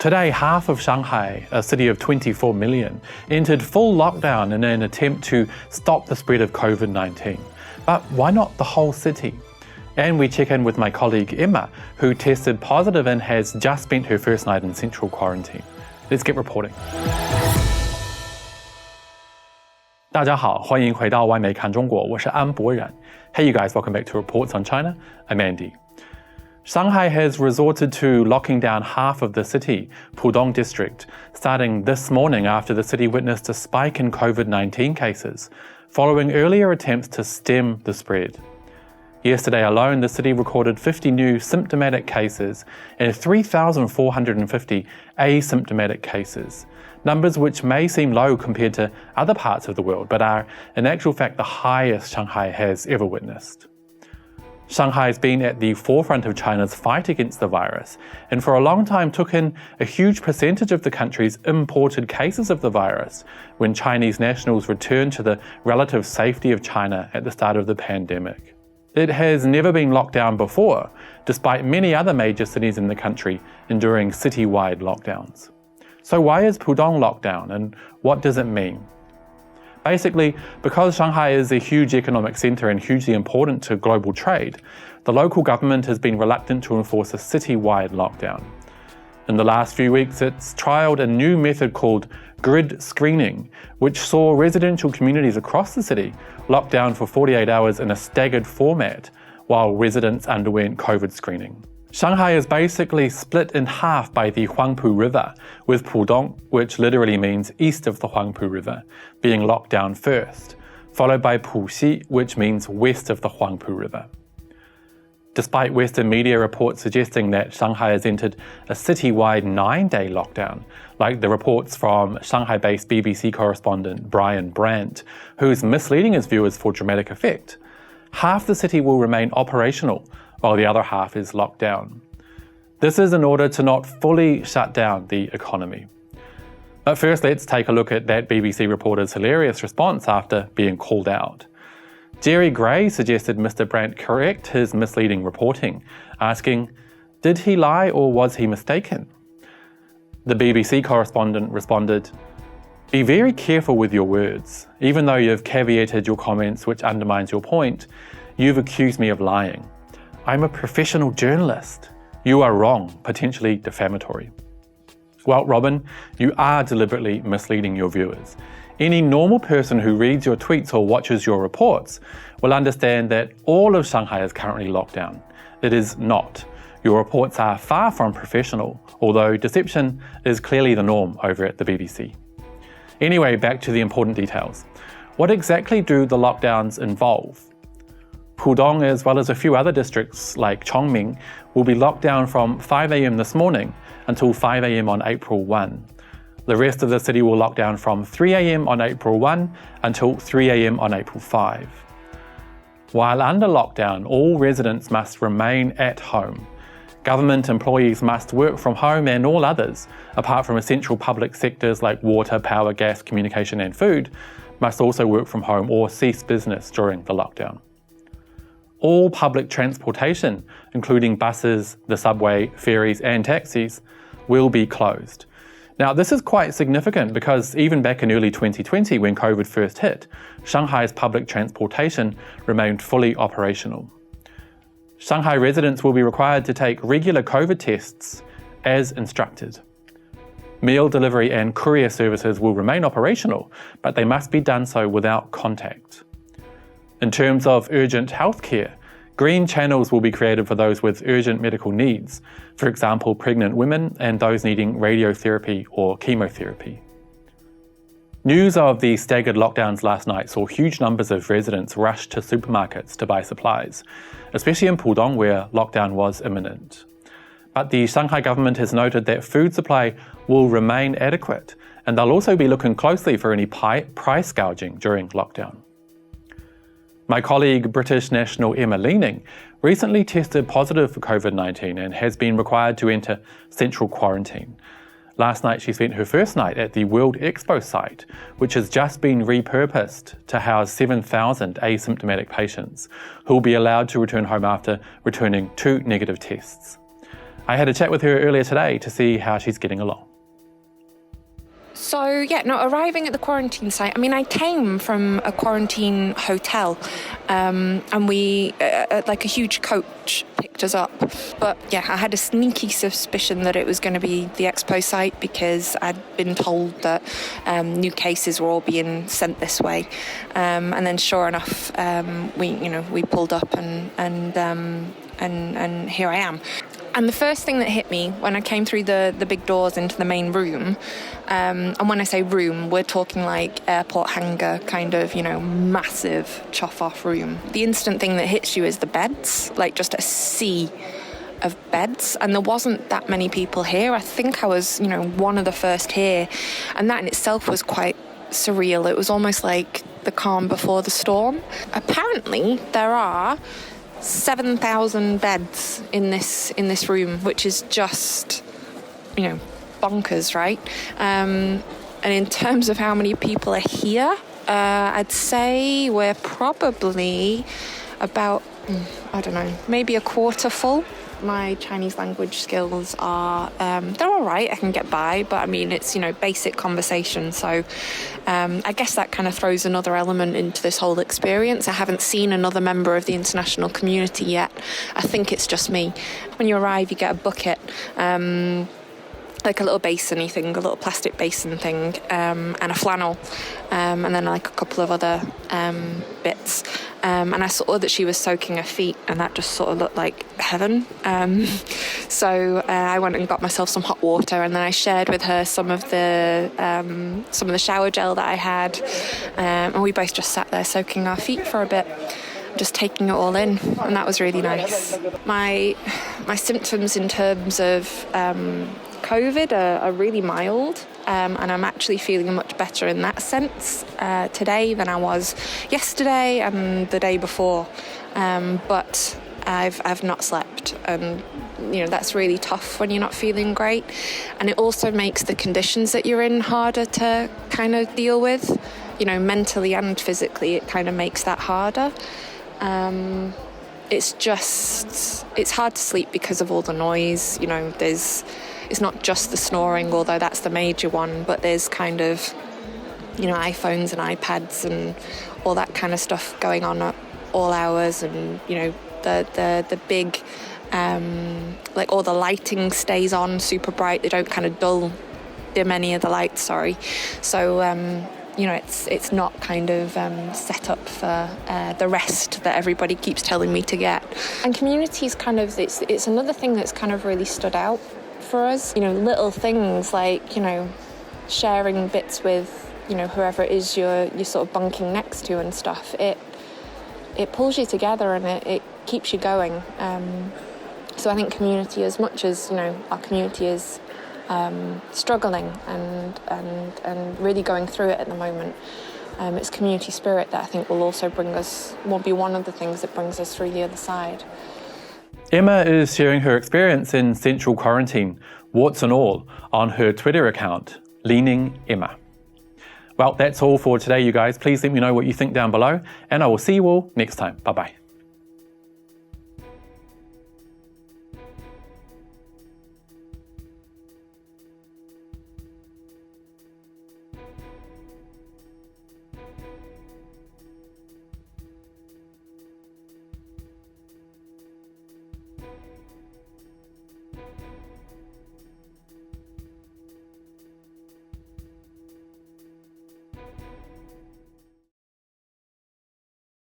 Today, half of Shanghai, a city of 24 million, entered full lockdown in an attempt to stop the spread of COVID-19. But why not the whole city? And we check in with my colleague Emma, who tested positive and has just spent her first night in central quarantine. Let's get reporting. 大家好，欢迎回到外媒看中国，我是安博然。Hey you guys, welcome back to Reports on China. I'm Andy. Shanghai has resorted to locking down half of the city, Pudong District, starting this morning after the city witnessed a spike in COVID-19 cases, following earlier attempts to stem the spread. Yesterday alone, the city recorded 50 new symptomatic cases and 3,450 asymptomatic cases, numbers which may seem low compared to other parts of the world, but are in actual fact the highest Shanghai has ever witnessed. Shanghai has been at the forefront of China's fight against the virus, and for a long time took in a huge percentage of the country's imported cases of the virus when Chinese nationals returned to the relative safety of China at the start of the pandemic. It has never been locked down before, despite many other major cities in the country enduring citywide lockdowns. So why is Pudong locked down, and what does it mean? Basically, because Shanghai is a huge economic centre and hugely important to global trade, the local government has been reluctant to enforce a citywide lockdown. In the last few weeks, it's trialled a new method called grid screening, which saw residential communities across the city locked down for 48 hours in a staggered format while residents underwent COVID screening. Shanghai is basically split in half by the Huangpu River, with Pudong, which literally means east of the Huangpu River, being locked down first, followed by Puxi, which means west of the Huangpu River. Despite Western media reports suggesting that Shanghai has entered a citywide 9-day lockdown, like the reports from Shanghai-based BBC correspondent Brian Brandt, who's misleading his viewers for dramatic effect, half the city will remain operational, while the other half is locked down. This is in order to not fully shut down the economy. But first, let's take a look at that BBC reporter's hilarious response after being called out. Jerry Gray suggested Mr. Brandt correct his misleading reporting, asking, "Did he lie or was he mistaken?" The BBC correspondent responded, "Be very careful with your words. Even though you've caveated your comments which undermines your point, you've accused me of lying. I'm a professional journalist. You are wrong, potentially defamatory." Well, Robin, you are deliberately misleading your viewers. Any normal person who reads your tweets or watches your reports will understand that all of Shanghai is currently locked down. It is not. Your reports are far from professional, although deception is clearly the norm over at the BBC. Anyway, back to the important details. What exactly do the lockdowns involve? Pudong, as well as a few other districts like Chongming, will be locked down from 5 a.m. this morning until 5 a.m. on April 1. The rest of the city will lock down from 3 a.m. on April 1 until 3 a.m. on April 5. While under lockdown, all residents must remain at home. Government employees must work from home, and all others, apart from essential public sectors like water, power, gas, communication and food, must also work from home or cease business during the lockdown. All public transportation, including buses, the subway, ferries and taxis, will be closed. Now, this is quite significant because even back in early 2020, when COVID first hit, Shanghai's public transportation remained fully operational. Shanghai residents will be required to take regular COVID tests as instructed. Meal delivery and courier services will remain operational, but they must be done so without contact. In terms of urgent healthcare, green channels will be created for those with urgent medical needs, for example, pregnant women and those needing radiotherapy or chemotherapy. News of the staggered lockdowns last night saw huge numbers of residents rush to supermarkets to buy supplies, especially in Pudong where lockdown was imminent. But the Shanghai government has noted that food supply will remain adequate, and they'll also be looking closely for any price gouging during lockdown. My colleague, British national Emma Leaning, recently tested positive for COVID-19 and has been required to enter central quarantine. Last night she spent her first night at the World Expo site, which has just been repurposed to house 7,000 asymptomatic patients who will be allowed to return home after returning 2 negative tests. I had a chat with her earlier today to see how she's getting along. So, arriving at the quarantine site, I came from a quarantine hotel, and we, like a huge coach picked us up. But I had a sneaky suspicion that it was going to be the expo site because I'd been told that new cases were all being sent this way. And then sure enough, we pulled up and here I am. And the first thing that hit me when I came through the big doors into the main room, and when I say room, we're talking like airport hangar kind of, massive chough-off room. The instant thing that hits you is the beds, like just a sea of beds. And there wasn't that many people here. I think I was, one of the first here. And that in itself was quite surreal. It was almost like the calm before the storm. Apparently, there are 7,000 beds in this room, which is just, bonkers, right? And in terms of how many people are here, I'd say we're probably about, maybe a quarter full. My Chinese language skills are, they're all right, I can get by, but it's, basic conversation. So I guess that kind of throws another element into this whole experience. I haven't seen another member of the international community yet. I think it's just me. When you arrive, you get a bucket, like a little basin-y thing, a little plastic basin thing, and a flannel, and then like a couple of other bits. And I saw that she was soaking her feet, and that just sort of looked like heaven. So I went and got myself some hot water, and then I shared with her some of the shower gel that I had, and we both just sat there soaking our feet for a bit, just taking it all in, and that was really nice. My symptoms in terms of COVID are really mild, and I'm actually feeling much better in that sense today than I was yesterday and the day before. But I've not slept, and that's really tough when you're not feeling great. And it also makes the conditions that you're in harder to kind of deal with, mentally and physically. It kind of makes that harder. It's hard to sleep because of all the noise. It's not just the snoring, although that's the major one, but there's kind of, iPhones and iPads and all that kind of stuff going on at all hours, and, the big, like all the lighting stays on super bright. They don't kind of dim any of the lights, sorry. So, it's not kind of set up for the rest that everybody keeps telling me to get. And communities kind of, it's another thing that's kind of really stood out for us. Little things like, sharing bits with, whoever it is you're sort of bunking next to and stuff. It pulls you together, and it keeps you going. So I think community, as much as, our community is struggling and really going through it at the moment, it's community spirit that I think will be one of the things that brings us through the other side. Emma is sharing her experience in central quarantine, warts and all, on her Twitter account, Leaning Emma. Well, that's all for today, you guys. Please let me know what you think down below, and I will see you all next time. Bye-bye.